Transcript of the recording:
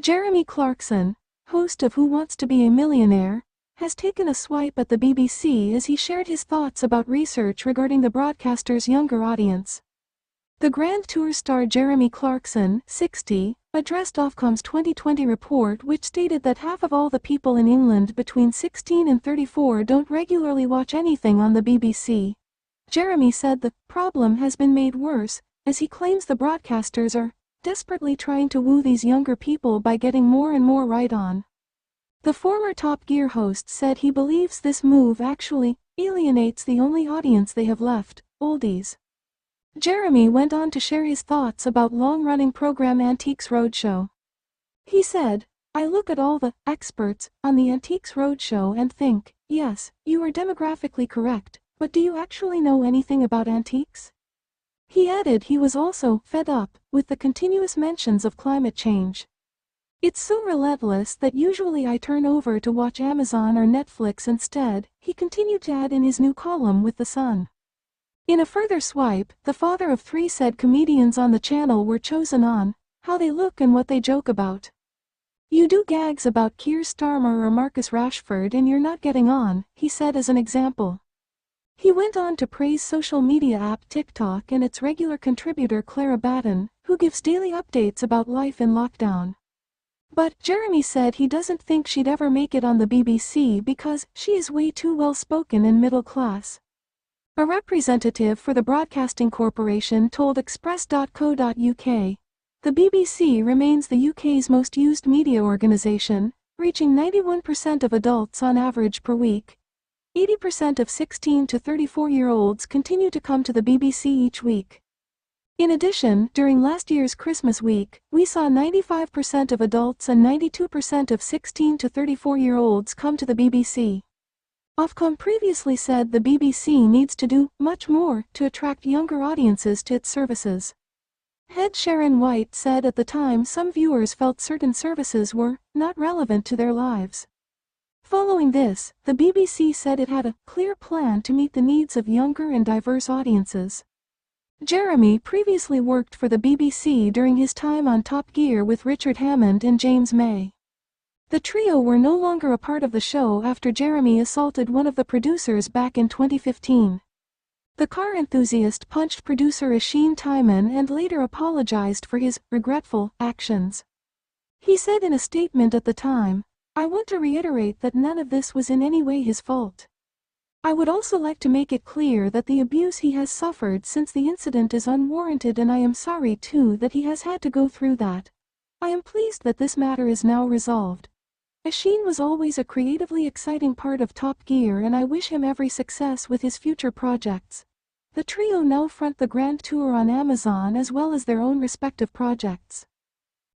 Jeremy Clarkson, host of Who Wants to Be a Millionaire, has taken a swipe at the BBC as he shared his thoughts about research regarding the broadcaster's younger audience. The Grand Tour star Jeremy Clarkson, 60, addressed Ofcom's 2020 report which stated that half of all the people in England between 16 and 34 don't regularly watch anything on the BBC. Jeremy said the problem has been made worse, as he claims the broadcasters are desperately trying to woo these younger people by getting more and more right on. The former Top Gear host said he believes this move actually alienates the only audience they have left, oldies. Jeremy went on to share his thoughts about long-running program Antiques Roadshow. He said, "I look at all the experts on the Antiques Roadshow and think, yes, you are demographically correct, but do you actually know anything about antiques?" He added he was also fed up with the continuous mentions of climate change. "It's so relentless that usually I turn over to watch Amazon or Netflix instead," he continued to add in his new column with The Sun. In a further swipe, the father of three said comedians on the channel were chosen on how they look and what they joke about. "You do gags about Keir Starmer or Marcus Rashford and you're not getting on," he said as an example. He went on to praise social media app TikTok and its regular contributor Clara Batten, who gives daily updates about life in lockdown. But Jeremy said he doesn't think she'd ever make it on the BBC because she is way too well-spoken and middle-class. A representative for the Broadcasting Corporation told Express.co.uk, "The BBC remains the UK's most used media organisation, reaching 91% of adults on average per week. 80% of 16 to 34-year-olds continue to come to the BBC each week. In addition, during last year's Christmas week, we saw 95% of adults and 92% of 16 to 34-year-olds come to the BBC." Ofcom previously said the BBC needs to do much more to attract younger audiences to its services. Head Sharon White said at the time some viewers felt certain services were not relevant to their lives. Following this, the BBC said it had a clear plan to meet the needs of younger and diverse audiences. Jeremy previously worked for the BBC during his time on Top Gear with Richard Hammond and James May. The trio were no longer a part of the show after Jeremy assaulted one of the producers back in 2015. The car enthusiast punched producer Asheen Tymon and later apologized for his regretful actions. He said in a statement at the time, "I want to reiterate that none of this was in any way his fault. I would also like to make it clear that the abuse he has suffered since the incident is unwarranted and I am sorry too that he has had to go through that. I am pleased that this matter is now resolved. Asheen was always a creatively exciting part of Top Gear and I wish him every success with his future projects." The trio now front the Grand Tour on Amazon as well as their own respective projects.